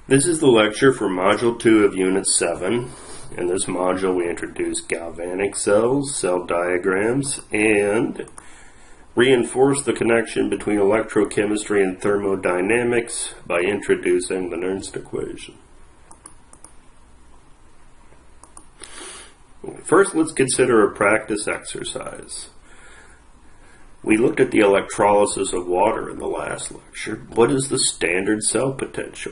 This is the lecture for Module 2 of Unit 7. In this module we introduce galvanic cells, cell diagrams, and reinforce the connection between electrochemistry and thermodynamics by introducing the Nernst equation. First, let's consider a practice exercise. We looked at the electrolysis of water in the last lecture. What is the standard cell potential?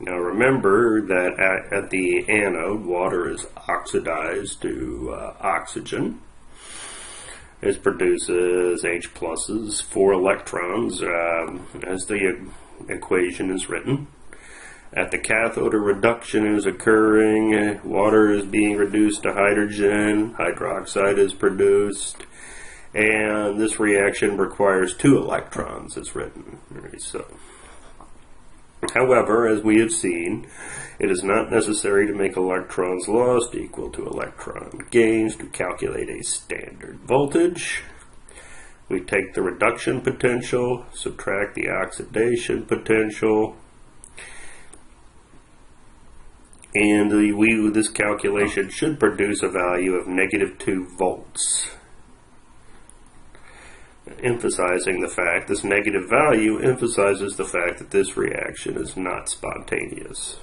Now remember that at the anode, water is oxidized to oxygen. It produces H pluses, 4 electrons, as the equation is written. At the cathode, a reduction is occurring. Water is being reduced to hydrogen. Hydroxide is produced. And this reaction requires 2 electrons, as written. However, as we have seen, it is not necessary to make electrons lost equal to electron gains to calculate a standard voltage. We take the reduction potential, subtract the oxidation potential, and this calculation should produce a value of -2 volts. Emphasizing the fact, this negative value emphasizes the fact that this reaction is not spontaneous.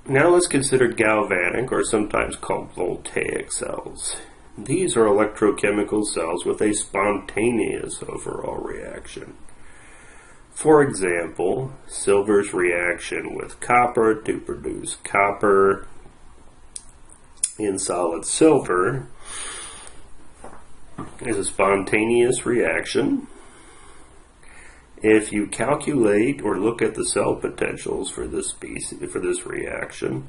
Now let's consider galvanic, or sometimes called voltaic cells. These are electrochemical cells with a spontaneous overall reaction. For example, silver's reaction with copper to produce copper in solid silver is a spontaneous reaction. If you calculate or look at the cell potentials for this reaction,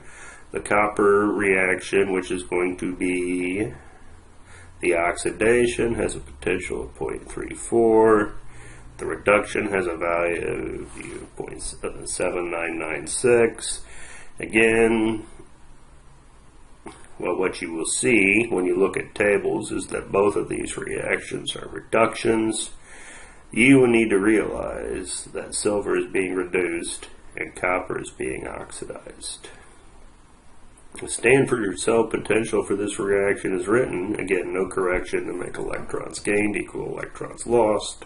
the copper reaction, which is going to be the oxidation, has a potential of 0.34. The reduction has a value of 0.7996. Again, well, what you will see when you look at tables is that both of these reactions are reductions. You will need to realize that silver is being reduced and copper is being oxidized. The standard cell potential for this reaction is written, again, no correction to make electrons gained equal electrons lost.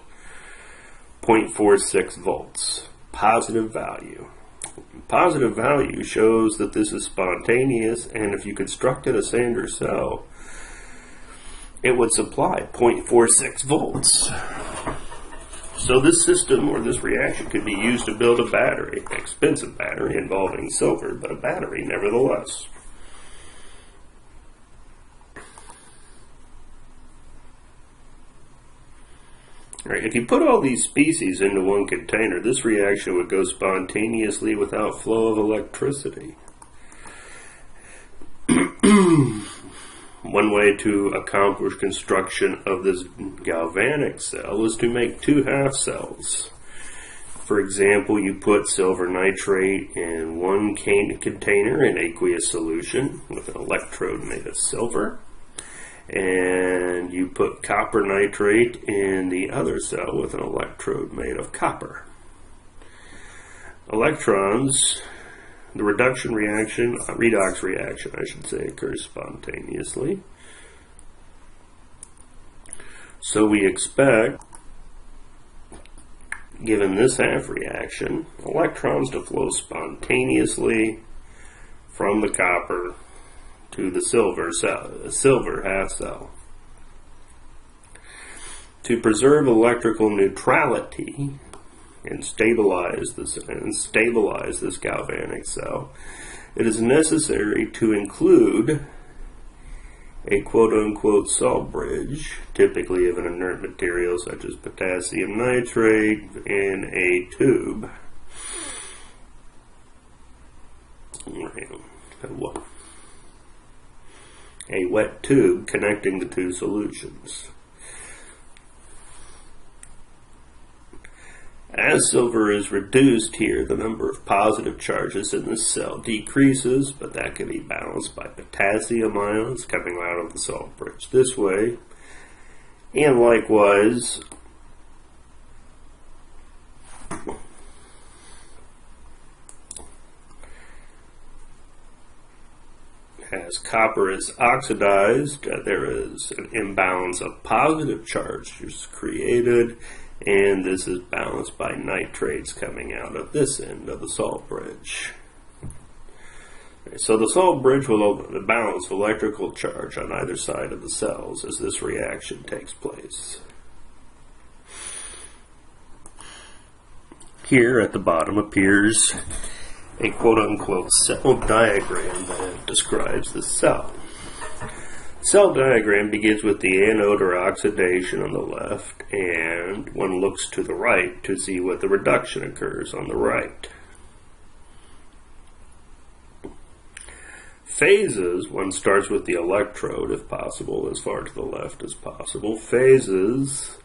0.46 volts, positive value. Positive value shows that this is spontaneous, and if you constructed a Sander cell, it would supply 0.46 volts. So this system, or this reaction, could be used to build a battery, an expensive battery involving silver, but a battery nevertheless. Right, if you put all these species into one container, this reaction would go spontaneously without flow of electricity. One way to accomplish construction of this galvanic cell is to make 2 half cells. For example, you put silver nitrate in one container in aqueous solution with an electrode made of silver. And you put copper nitrate in the other cell with an electrode made of copper. Electrons, the redox reaction, I should say, occurs spontaneously. So we expect, given this half reaction, electrons to flow spontaneously from the copper to the silver half cell. To preserve electrical neutrality and stabilize this galvanic cell, it is necessary to include a quote-unquote salt bridge, typically of an inert material such as potassium nitrate, in a tube. A wet tube connecting the 2 solutions. As silver is reduced here, the number of positive charges in this cell decreases, but that can be balanced by potassium ions coming out of the salt bridge. bridge this way, and likewise as copper is oxidized, there is an imbalance of positive charges created, and this is balanced by nitrates coming out of this end of the salt bridge. So the salt bridge will balance electrical charge on either side of the cells as this reaction takes place. Here at the bottom appears a quote-unquote cell diagram that describes the cell. The cell diagram begins with the anode or oxidation on the left, and one looks to the right to see what the reduction occurs on the right. Phases, one starts with the electrode if possible, as far to the left as possible. Phases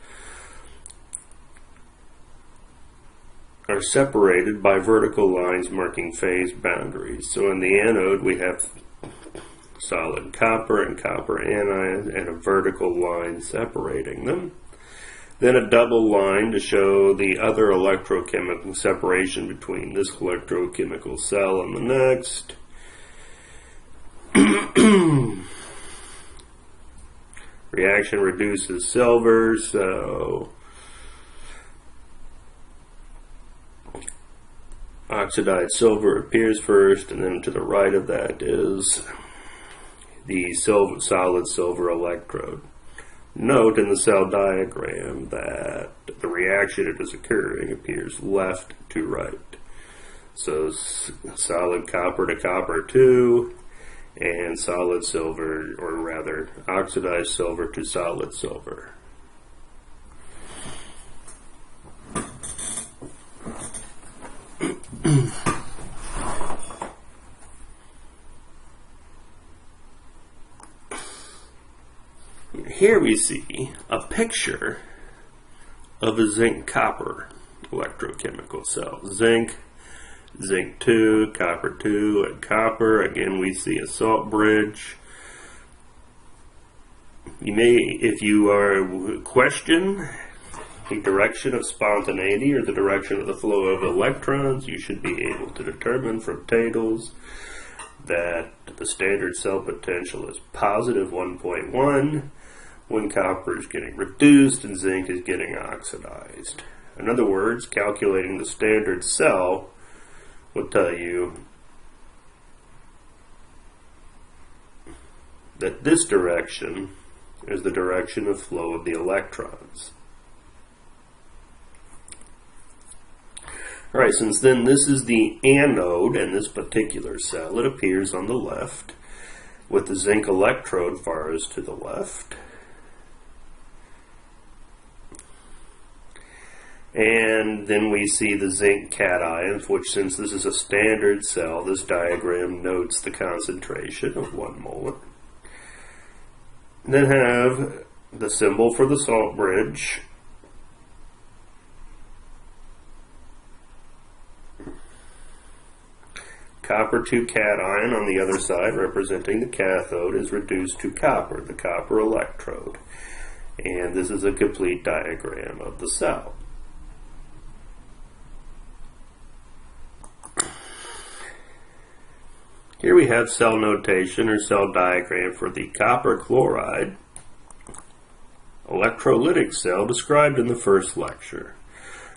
are separated by vertical lines marking phase boundaries. So in the anode we have solid copper and copper anion and a vertical line separating them. Then a double line to show the other electrochemical separation between this electrochemical cell and the next. Reaction reduces silver, so oxidized silver appears first, and then to the right of that is the solid silver electrode. Note in the cell diagram that the reaction that is occurring appears left to right. So solid copper to copper 2, and solid silver, or rather oxidized silver to solid silver. Here we see a picture of a zinc-copper electrochemical cell. Zinc, zinc 2, copper 2, and copper. Again, we see a salt bridge. You may, if you are question the direction of spontaneity or the direction of the flow of electrons, you should be able to determine from tables that the standard cell potential is positive 1.1 when copper is getting reduced and zinc is getting oxidized. In other words, calculating the standard cell will tell you that this direction is the direction of flow of the electrons. Alright, since then this is the anode in this particular cell, it appears on the left with the zinc electrode farthest to the left. And then we see the zinc cations, which, since this is a standard cell, this diagram notes the concentration of 1 mole. Then have the symbol for the salt bridge. Copper 2 cation on the other side, representing the cathode, is reduced to copper, the copper electrode. And this is a complete diagram of the cell. Here we have cell notation or cell diagram for the copper chloride electrolytic cell described in the first lecture.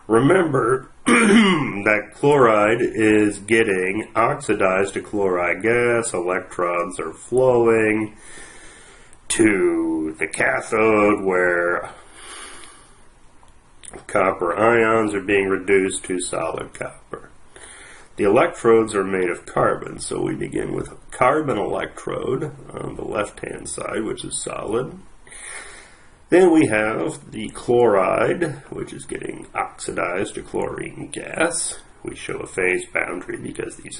Remember that chloride is getting oxidized to chloride gas, electrons are flowing to the cathode where copper ions are being reduced to solid copper. The electrodes are made of carbon, so we begin with a carbon electrode on the left-hand side, which is solid. Then we have the chloride, which is getting oxidized to chlorine gas. We show a phase boundary because these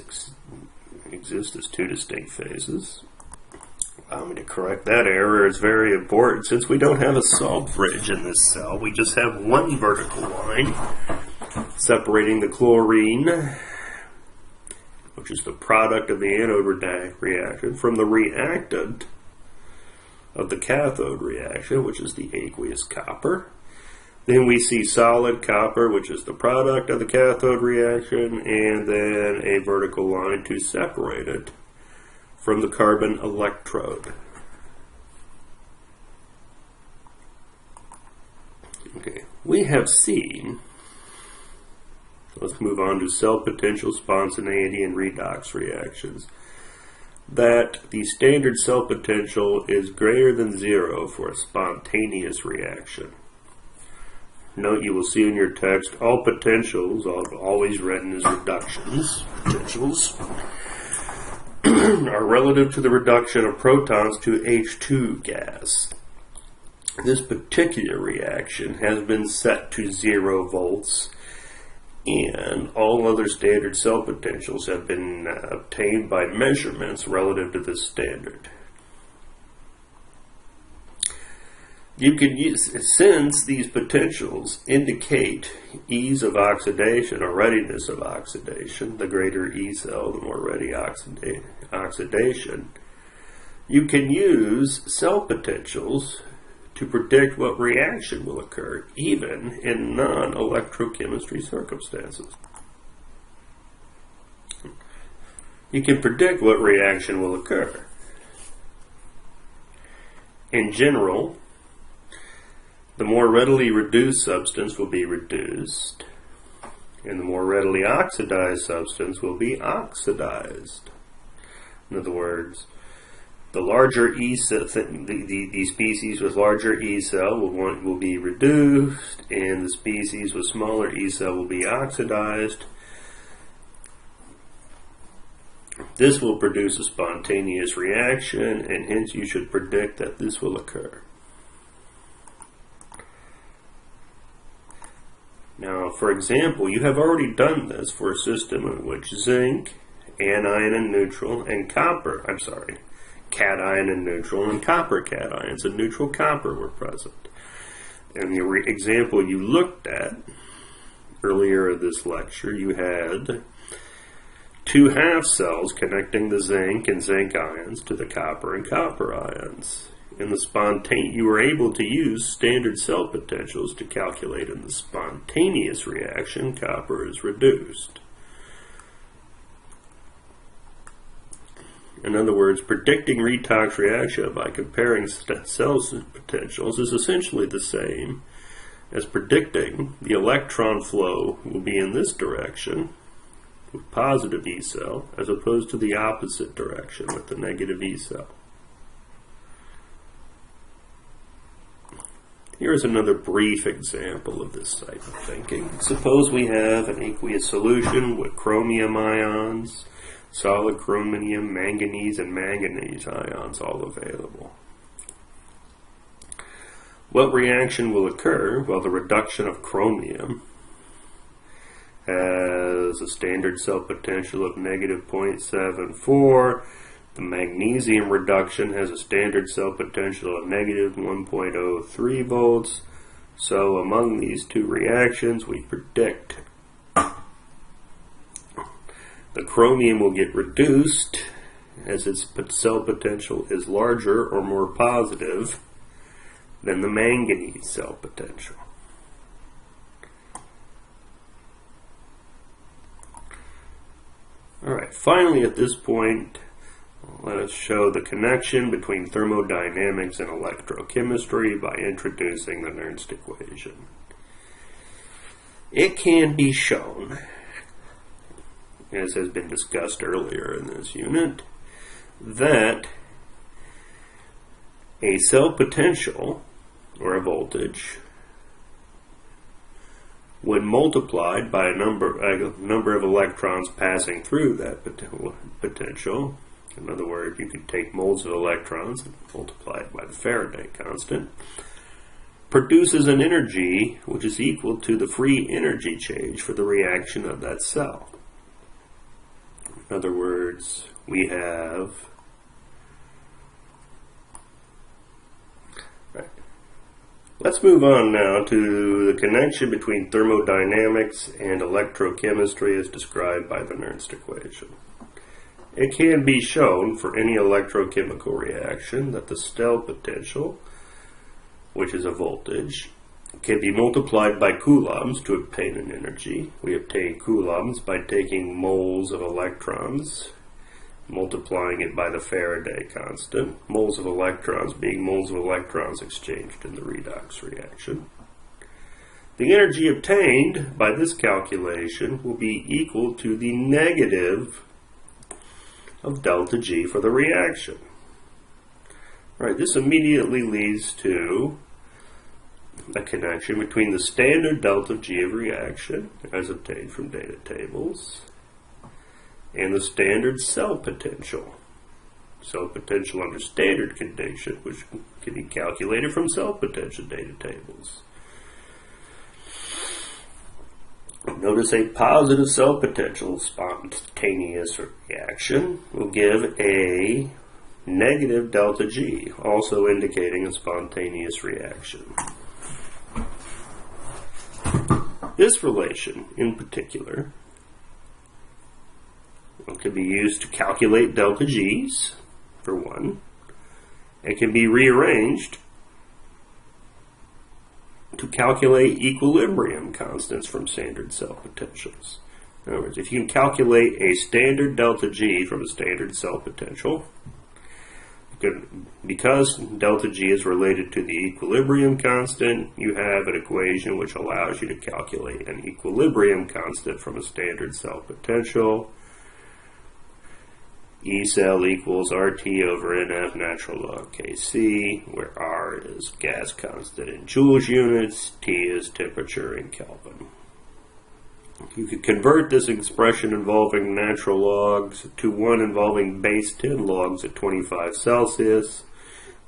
exist as 2 distinct phases. Allow me to correct that error. It's very important. Since we don't have a salt bridge in this cell, we just have one vertical line separating the chlorine, which is the product of the anode reaction, from the reactant, of the cathode reaction, which is the aqueous copper. Then we see solid copper, which is the product of the cathode reaction, and then a vertical line to separate it from the carbon electrode. Okay, we have seen, let's move on to cell potential, spontaneity, and redox reactions, that the standard cell potential is greater than 0 for a spontaneous reaction. Note, you will see in your text, all potentials, always written as reductions, potentials, are relative to the reduction of protons to H2 gas. This particular reaction has been set to 0 volts, and all other standard cell potentials have been obtained by measurements relative to this standard. You can use, since these potentials indicate ease of oxidation or readiness of oxidation, the greater E cell, the more ready oxidation, you can use cell potentials to predict what reaction will occur, even in non-electrochemistry circumstances. You can predict what reaction will occur. In general, the more readily reduced substance will be reduced, and the more readily oxidized substance will be oxidized. In other words, the larger E cell, the species with larger E cell will be reduced, and the species with smaller E cell will be oxidized. This will produce a spontaneous reaction, and hence you should predict that this will occur. Now, for example, you have already done this for a system in which zinc, anion and neutral, and cation and neutral, and copper cations and neutral copper were present. And the example you looked at earlier in this lecture, you had two half cells connecting the zinc and zinc ions to the copper and copper ions. In the you were able to use standard cell potentials to calculate in the spontaneous reaction, copper is reduced. In other words, predicting redox reaction by comparing cell potentials is essentially the same as predicting the electron flow will be in this direction with positive E cell as opposed to the opposite direction with the negative E cell. Here's another brief example of this type of thinking. Suppose we have an aqueous solution with chromium ions, solid chromium, manganese, and manganese ions all available. What reaction will occur? Well, the reduction of chromium has a standard cell potential of negative 0.74. The magnesium reduction has a standard cell potential of negative 1.03 volts. So among these two reactions, we predict the chromium will get reduced as its cell potential is larger or more positive than the manganese cell potential. Alright, finally at this point, let us show the connection between thermodynamics and electrochemistry by introducing the Nernst equation. It can be shown, as has been discussed earlier in this unit, that a cell potential, or a voltage, when multiplied by a number of electrons passing through that potential, in other words, you could take moles of electrons and multiply it by the Faraday constant, produces an energy which is equal to the free energy change for the reaction of that cell. In other words, we have Let's move on now to the connection between thermodynamics and electrochemistry as described by the Nernst equation. It can be shown for any electrochemical reaction that the cell potential, which is a voltage, can be multiplied by coulombs to obtain an energy. We obtain coulombs by taking moles of electrons, multiplying it by the Faraday constant, moles of electrons being moles of electrons exchanged in the redox reaction. The energy obtained by this calculation will be equal to the negative of delta G for the reaction. Right, this immediately leads to a connection between the standard delta G of reaction, as obtained from data tables, and the standard cell potential. Cell potential under standard condition, which can be calculated from cell potential data tables. Notice a positive cell potential spontaneous reaction will give a negative delta G, also indicating a spontaneous reaction. This relation, in particular, can be used to calculate delta G's, for one. It can be rearranged to calculate equilibrium constants from standard cell potentials. In other words, if you can calculate a standard delta G from a standard cell potential, because delta G is related to the equilibrium constant, you have an equation which allows you to calculate an equilibrium constant from a standard cell potential. E cell equals RT over NF natural log Kc, where R is gas constant in joules units, T is temperature in Kelvin. You could convert this expression involving natural logs to one involving base 10 logs at 25 Celsius.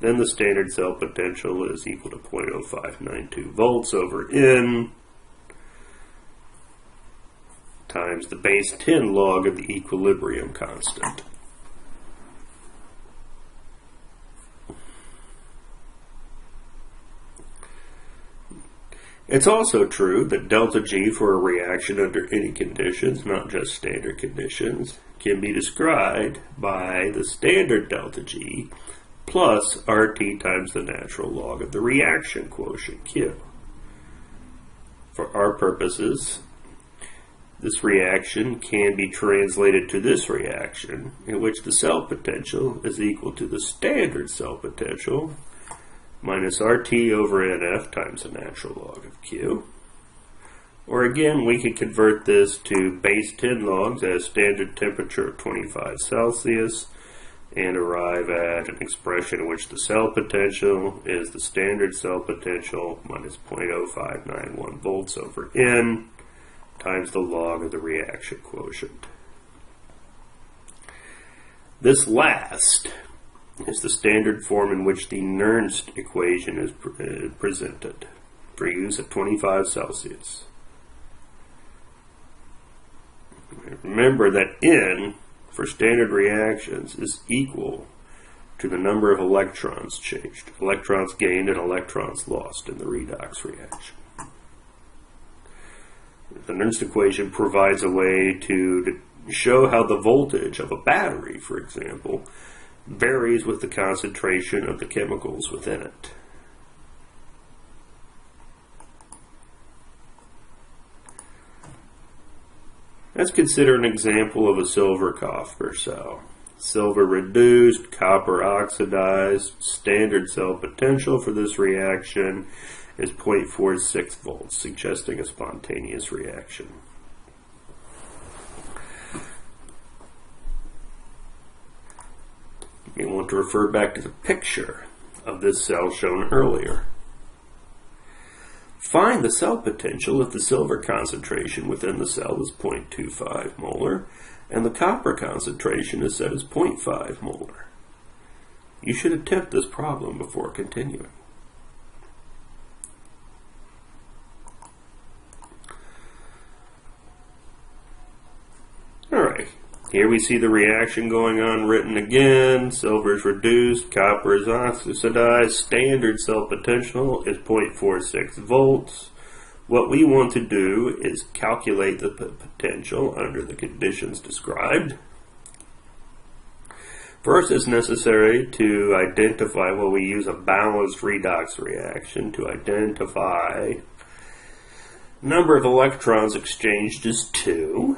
Then the standard cell potential is equal to 0.0592 volts over N times the base 10 log of the equilibrium constant. It's also true that delta G for a reaction under any conditions, not just standard conditions, can be described by the standard delta G plus RT times the natural log of the reaction quotient Q. For our purposes, this reaction can be translated to this reaction, in which the cell potential is equal to the standard cell potential minus RT over NF times the natural log of Q. Or again, we could convert this to base 10 logs as standard temperature of 25 Celsius and arrive at an expression in which the cell potential is the standard cell potential minus 0.0591 volts over N times the log of the reaction quotient. This last is the standard form in which the Nernst equation is presented for use at 25 Celsius. Remember that N for standard reactions is equal to the number of electrons changed, electrons gained and electrons lost in the redox reaction. The Nernst equation provides a way to show how the voltage of a battery, for example, varies with the concentration of the chemicals within it. Let's consider an example of a silver copper cell. Silver reduced, copper oxidized. Standard cell potential for this reaction is 0.46 volts, suggesting a spontaneous reaction. You want to refer back to the picture of this cell shown earlier. Find the cell potential if the silver concentration within the cell is 0.25 molar and the copper concentration is set as 0.5 molar. You should attempt this problem before continuing. Alright. Here we see the reaction going on written again. Silver is reduced, copper is oxidized, standard cell potential is 0.46 volts. What we want to do is calculate the potential under the conditions described. First, it's necessary to identify, well, we use a balanced redox reaction to identify the number of electrons exchanged is 2.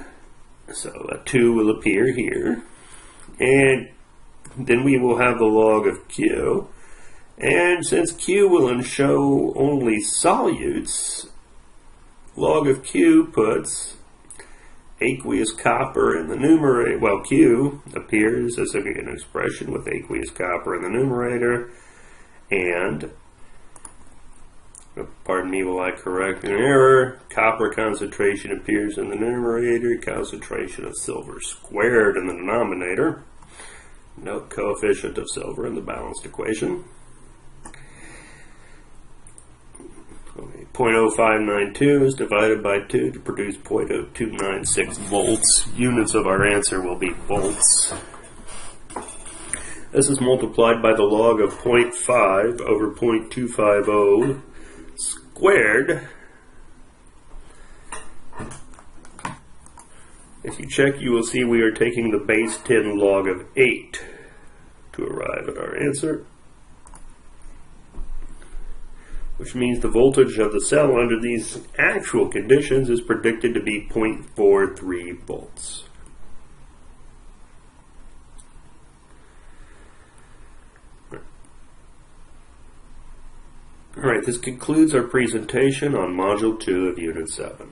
So a 2 will appear here. And then we will have the log of Q. And since Q will show only solutes, log of Q puts aqueous copper in the numerator. Well, Q appears as an expression with aqueous copper in the numerator, and, pardon me while I correct an error, copper concentration appears in the numerator, concentration of silver squared in the denominator. Note coefficient of silver in the balanced equation. 0.0592 is divided by 2 to produce 0.0296 volts. Units of our answer will be volts. This is multiplied by the log of 0.5 over 0.250 squared. If you check, you will see we are taking the base 10 log of 8 to arrive at our answer, which means the voltage of the cell under these actual conditions is predicted to be 0.43 volts. Alright, this concludes our presentation on Module 2 of Unit 7.